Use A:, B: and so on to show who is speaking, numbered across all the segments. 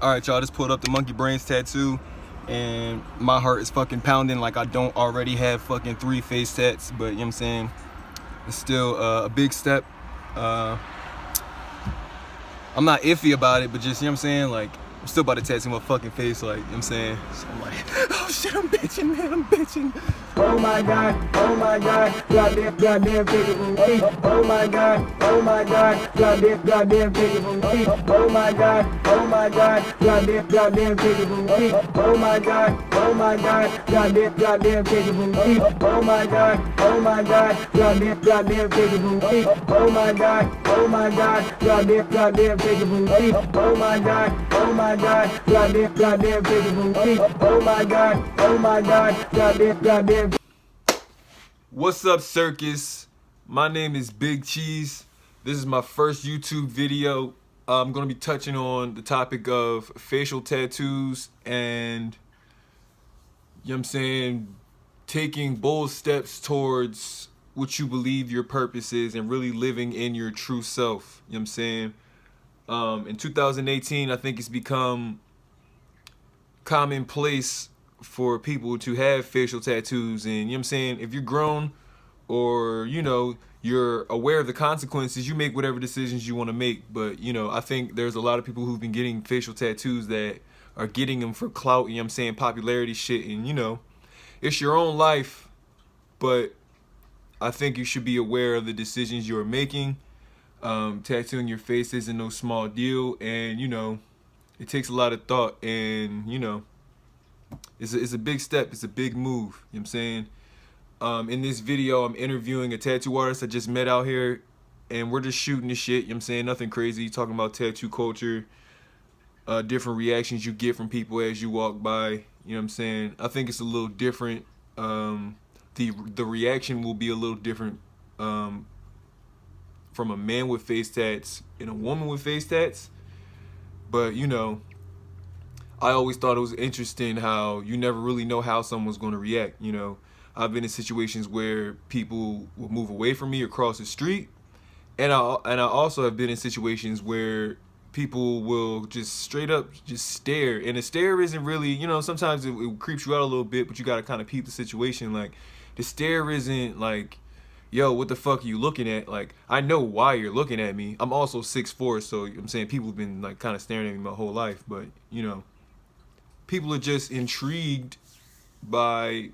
A: Alright, y'all, just pulled up the monkey brains tattoo, and my heart is fucking pounding like I don't already have fucking 3 face tats, but you know what I'm saying? It's still a big step. I'm not iffy about it, but just, you know what I'm saying? Like, I'm still about to tattoo my fucking face, like, you know what I'm saying? So I'm like, oh shit, I'm bitching, man, I'm bitching.
B: Oh my god, goddamn take it from me. Oh my god, goddamn take it from me. Oh my god, goddamn take it from me. Oh my god, goddamn take it from me. Oh my god, goddamn take it from me. Oh my god, goddamn take it from me. Oh my god, goddamn take it from me. Oh my god, goddamn.
A: What's up, circus? My name is Big Cheese. This is my first YouTube video. I'm going to be touching on the topic of facial tattoos and, you know what I'm saying, taking bold steps towards what you believe your purpose is and really living in your true self. You know what I'm saying? In 2018, I think it's become commonplace for people to have facial tattoos, and you know what I'm saying, if you're grown or you know you're aware of the consequences, you make whatever decisions you want to make. But you know, I think there's a lot of people who've been getting facial tattoos that are getting them for clout, you know what I'm saying, popularity shit, and you know, it's your own life, but I think you should be aware of the decisions you're making. Tattooing your face isn't no small deal, and you know, it takes a lot of thought, and you know, it's a big step. It's a big move. You know what I'm saying? In this video, I'm interviewing a tattoo artist I just met out here, and we're just shooting the shit. You know what I'm saying? Nothing crazy. Talking about tattoo culture, different reactions you get from people as you walk by. You know what I'm saying? I think it's a little different. The reaction will be a little different from a man with face tats and a woman with face tats. But you know, I always thought it was interesting how you never really know how someone's going to react. You know, I've been in situations where people will move away from me or cross the street, and I also have been in situations where people will just straight up just stare, and a stare isn't really, you know, sometimes it creeps you out a little bit, but you got to kind of peep the situation. Like, the stare isn't like, yo, what the fuck are you looking at? Like, I know why you're looking at me. I'm also 6'4", so you know what I'm saying, people have been like kind of staring at me my whole life, but you know, people are just intrigued by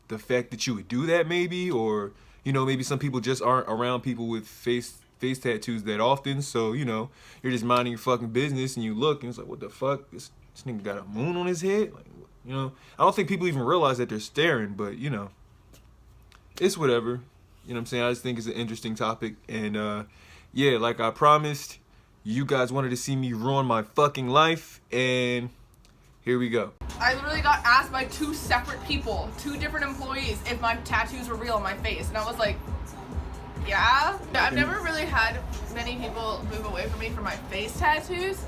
A: the fact that you would do that, maybe, or you know, maybe some people just aren't around people with face tattoos that often, so you know, you're just minding your fucking business and you look and it's like, what the fuck, this nigga got a moon on his head? Like, you know, I don't think people even realize that they're staring, but you know, it's whatever. You know what I'm saying? I just think it's an interesting topic, and yeah, like I promised, you guys wanted to see me ruin my fucking life, and here we go.
C: I literally got asked by 2 separate people, 2 different employees, if my tattoos were real on my face. And I was like, yeah. I've never really had many people move away from me for my face tattoos.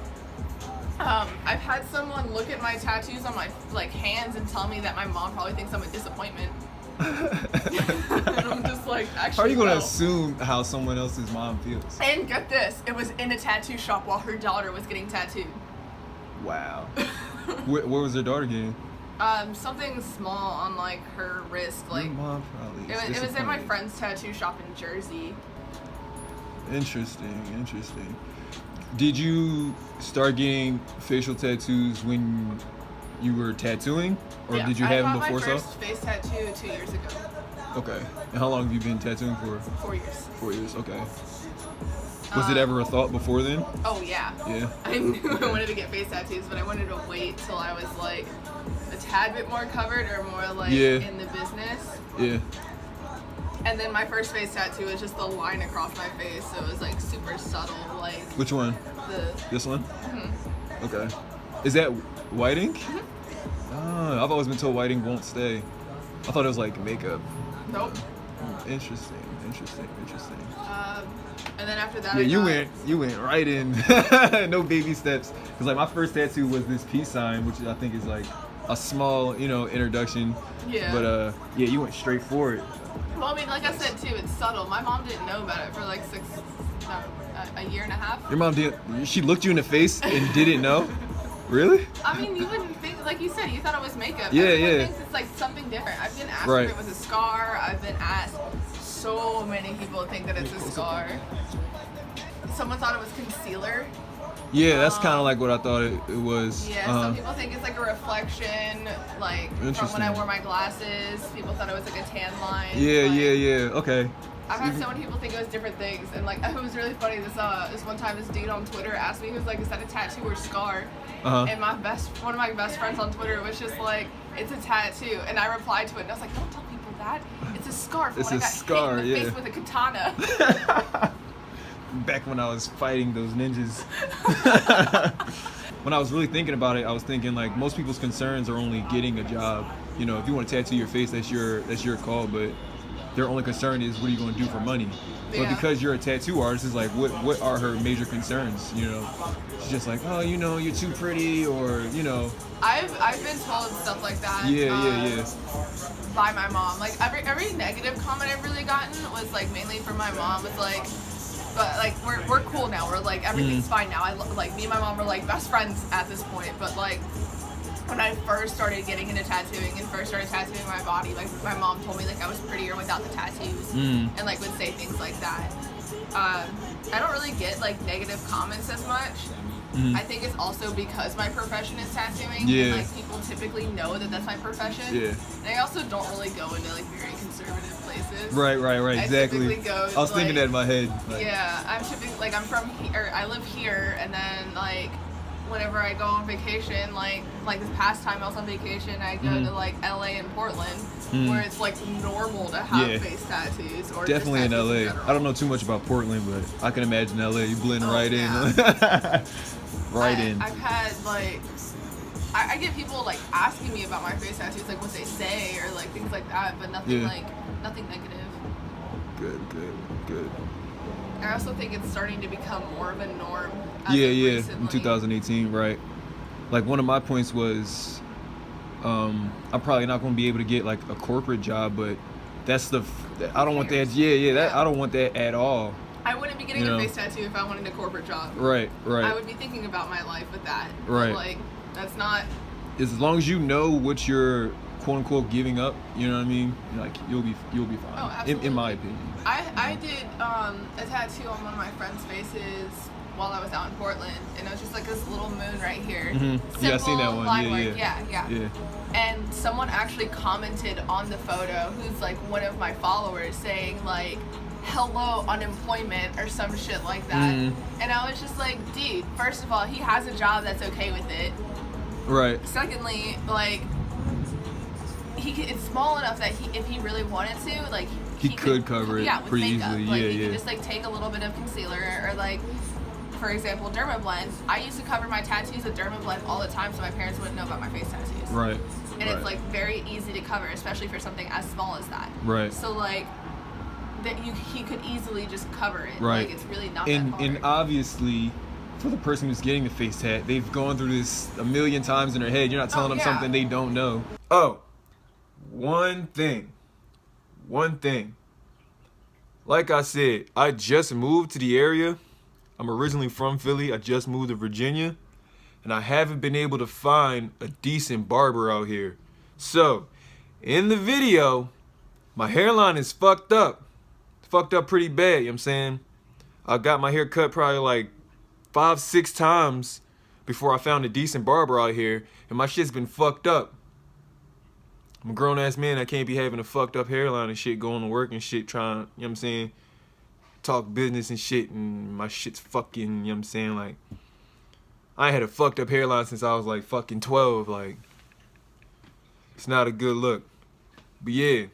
C: I've had someone look at my tattoos on my hands and tell me that my mom probably thinks I'm a disappointment. And I'm just like, actually,
A: how are you gonna
C: no.
A: assume how someone else's mom feels?
C: And get this, it was in a tattoo shop while her daughter was getting tattooed.
A: Wow. Where was their daughter getting?
C: Something small on like her wrist, like
A: your mom probably.
C: It was in my friend's tattoo shop in Jersey.
A: Interesting. Did you start getting facial tattoos when you were tattooing, or
C: yeah,
A: did you have them before?
C: I got my first face tattoo 2 years ago.
A: Okay. And how long have you been tattooing for?
C: 4 years.
A: 4 years. Okay. Was it ever a thought before then?
C: Oh yeah.
A: Yeah.
C: I knew I wanted to get face tattoos, but I wanted to wait till I was like a tad bit more covered or more like in the business.
A: Yeah.
C: And then my first face tattoo was just the line across my face, so it was like super subtle, like.
A: Which one? This one? Mm-hmm. Okay. Is that white ink? Mm-hmm. I've always been told white ink won't stay. I thought it was like makeup.
C: Nope.
A: Interesting.
C: And then after that,
A: yeah, you went right in. No baby steps. Cause like my first tattoo was this peace sign, which I think is like a small, you know, introduction.
C: Yeah.
A: But yeah, you went straight for it.
C: Well, I mean, like I said too, it's subtle. My mom didn't know about it for like a year and a half.
A: Your mom did? She looked you in the face and didn't know? Really?
C: I mean, you wouldn't think, like you said, you thought it was makeup.
A: Yeah,
C: Everyone
A: yeah.
C: thinks it's like something different. I've been asked
A: Right.
C: if it was a scar. I've been asked. So many people think that it's a scar. Someone thought it was concealer.
A: Yeah, that's kind of like what I thought it was.
C: Yeah, some people think it's like a reflection, like from when I wore my glasses. People thought it was like a tan line.
A: Yeah,
C: like,
A: yeah. Okay.
C: I've had so many people think it was different things, and like it was really funny. This one time, this dude on Twitter asked me, he was like, "Is that a tattoo or scar?" And one of my best friends on Twitter was just like, "It's a tattoo," and I replied to it, and I was like, "Don't tell people that. It's a scar."
A: It's
C: when
A: a
C: I got
A: scar,
C: hit in the
A: yeah.
C: face with a katana.
A: Back when I was fighting those ninjas. When I was really thinking about it, I was thinking like most people's concerns are only getting a job. You know, if you want to tattoo your face, that's your call. But their only concern is what are you going to do for money. But
C: Yeah.
A: because you're a tattoo artist, it's like what are her major concerns? You know, she's just like, oh, you know, you're too pretty, or you know.
C: I've been told stuff like that.
A: Yeah.
C: By my mom. Like every negative comment I've really gotten was like mainly from my mom. Was like, but like we're cool now. We're like everything's fine now. Like me and my mom were like best friends at this point. But like when I first started getting into tattooing and first started tattooing my body, like my mom told me like I was prettier without the tattoos and like would say things like that. I don't really get like negative comments as much. I think it's also because my profession is tattooing and like people typically know that that's my profession.
A: Yeah.
C: And I also don't really go into like very conservative places.
A: Right. Exactly.
C: typically go,
A: I was thinking that in my head. Like,
C: Yeah, I'm typically like I'm from here. I live here, and then like whenever I go on vacation, like this past time I was on vacation, I go to like LA and Portland, where it's like normal to have face tattoos. Or
A: definitely
C: just
A: in
C: tattoos
A: LA.
C: general.
A: I don't know too much about Portland, but I can imagine LA. You blend right
C: yeah.
A: in. in.
C: I've had like I get people like asking me about my face tattoos, like what they say or like things like that, but nothing nothing negative.
A: Good.
C: I also think it's starting to become more of a norm. As
A: Yeah.
C: of
A: In
C: recently.
A: 2018, right? Like one of my points was, I'm probably not going to be able to get like a corporate job, but that's I don't want that. Yeah. I don't want that at all.
C: I wouldn't be getting a face tattoo if I wanted a corporate job.
A: Right.
C: I would be thinking about my life with that.
A: Right.
C: But, like, that's not.
A: As long as you know what you're quote unquote giving up, you know what I mean? Like you'll be fine.
C: Oh, absolutely.
A: In my opinion.
C: I did a tattoo on one of my friends' faces while I was out in Portland, and it was just like this little moon right here.
A: Yeah, I seen that one.
C: Line work.
A: Yeah.
C: And someone actually commented on the photo, who's like one of my followers, saying like, "Hello unemployment" or some shit like that. And I was just like, dude, first of all, he has a job that's okay with it.
A: Right.
C: Secondly, like, it's small enough that if he really wanted to, like,
A: he could cover it
C: with
A: pretty
C: makeup.
A: easily.
C: Like,
A: Yeah,
C: he
A: yeah.
C: could just like take a little bit of concealer or like, for example, Dermablend. I used to cover my tattoos with Dermablend all the time, so my parents wouldn't know about my face tattoos.
A: Right.
C: And it's like very easy to cover, especially for something as small as that.
A: Right.
C: So like, he could easily just cover it.
A: Right.
C: Like, it's really not that hard.
A: And obviously, for the person who's getting the face tat, they've gone through this a million times in their head. You're not telling them something they don't know. Oh, one thing. Like I said, I just moved to the area. I'm originally from Philly. I just moved to Virginia. And I haven't been able to find a decent barber out here. So, in the video, my hairline is fucked up. Fucked up pretty bad, you know what I'm saying? I got my hair cut probably like 5-6 times before I found a decent barber out here, and my shit's been fucked up. I'm a grown-ass man. I can't be having a fucked up hairline and shit, going to work and shit, trying, you know what I'm saying, talk business and shit, and my shit's fucking, you know what I'm saying, like, I ain't had a fucked up hairline since I was like fucking 12, like, it's not a good look. But yeah,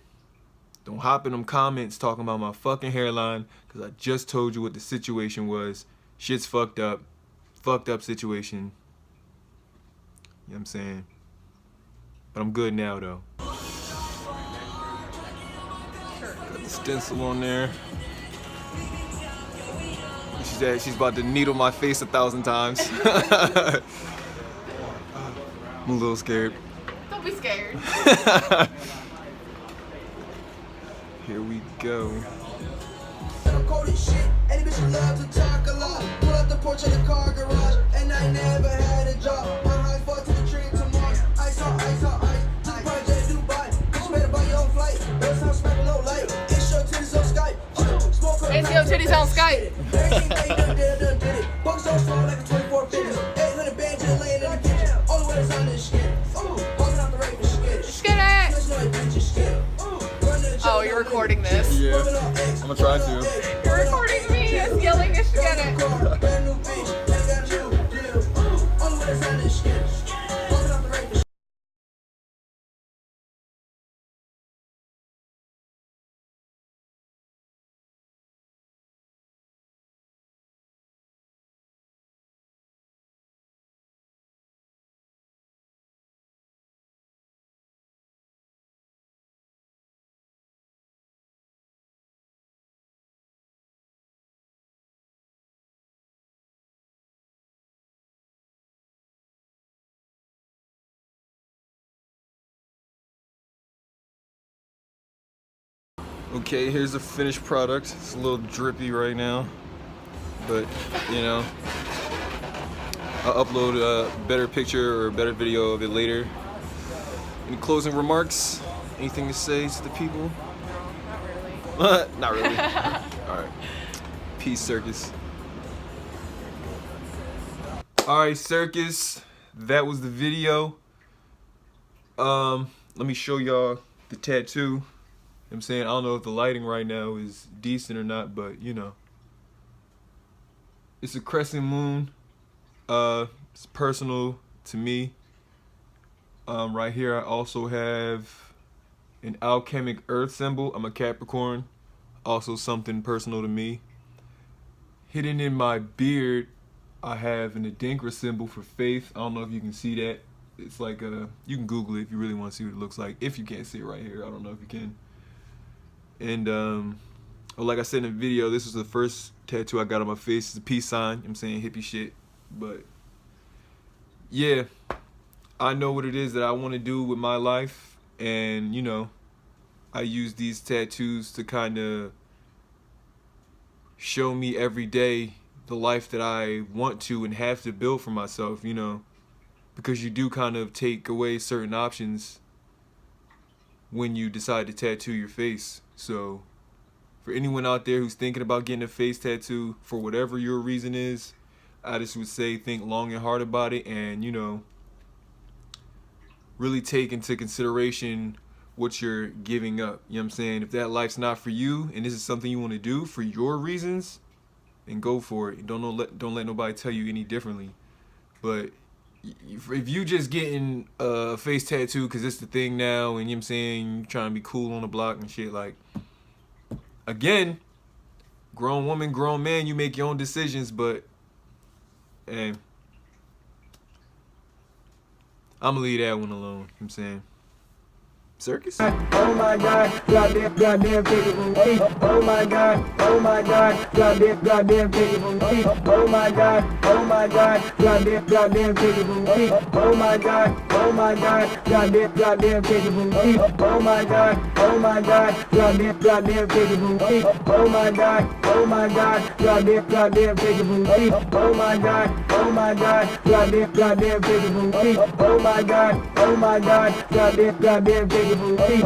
A: don't hop in them comments talking about my fucking hairline, because I just told you what the situation was. Shit's fucked up. Fucked up situation. You know what I'm saying? But I'm good now, though. Got the stencil on there. She's about to needle my face 1,000 times. I'm a little scared.
C: Don't be scared.
A: Here we go.
D: Coded shit, any bitch love to talk a lot. Pull out the porch of the car garage, and I never had a job. I'm high far to the tree to Mars. Ice on ice on ice. To the project Dubai. Bitch, better buy your own flight. That's how smacking no light. It's your titties on Skype.
C: It's your titties on Skype.
D: Everything they done did it. Bucks on strong like a 24 fitness. 800 bands just laying in the kitchen. All the way is on this shit. Walking out the rape and shit.
C: Skid it. Oh, you're recording this.
A: Yeah, I'm gonna try to.
C: You're recording me yelling to skid it.
A: Okay, here's the finished product. It's a little drippy right now, but you know, I'll upload a better picture or a better video of it later. Any closing remarks? Anything to say to the people? Not really. Alright. Peace, Circus. Alright, Circus. That was the video. Let me show y'all the tattoo. I'm saying, I don't know if the lighting right now is decent or not, but you know. It's a crescent moon. It's personal to me. Right here I also have an alchemic earth symbol. I'm a Capricorn. Also something personal to me. Hidden in my beard, I have an Adinkra symbol for faith. I don't know if you can see that. It's like you can Google it if you really want to see what it looks like. If you can't see it right here, I don't know if you can. And like I said in the video, this was the first tattoo I got on my face. It's a peace sign. I'm saying hippie shit. But yeah, I know what it is that I want to do with my life. And you know, I use these tattoos to kind of show me every day the life that I want to and have to build for myself, you know. Because you do kind of take away certain options when you decide to tattoo your face. So for anyone out there who's thinking about getting a face tattoo, for whatever your reason is, I just would say think long and hard about it, and you know, really take into consideration what you're giving up. You know what I'm saying? If that life's not for you and this is something you want to do for your reasons, then go for it. Don't let nobody tell you any differently. But if you just getting a face tattoo because it's the thing now, and you know what I'm saying, you trying to be cool on the block and shit, like, again, grown woman, grown man, you make your own decisions, but hey, I'm gonna leave that one alone. You know what I'm saying? Circus?
B: Oh my God, goddamn pickable. Oh my God, goddamn pickable. Oh my God, goddamn pickable. Oh my God, goddamn pickable. Oh my God, goddamn pickable. Oh my God, goddamn pickable. Oh my God, goddamn pickable. Oh my God, goddamn pickable. Tease.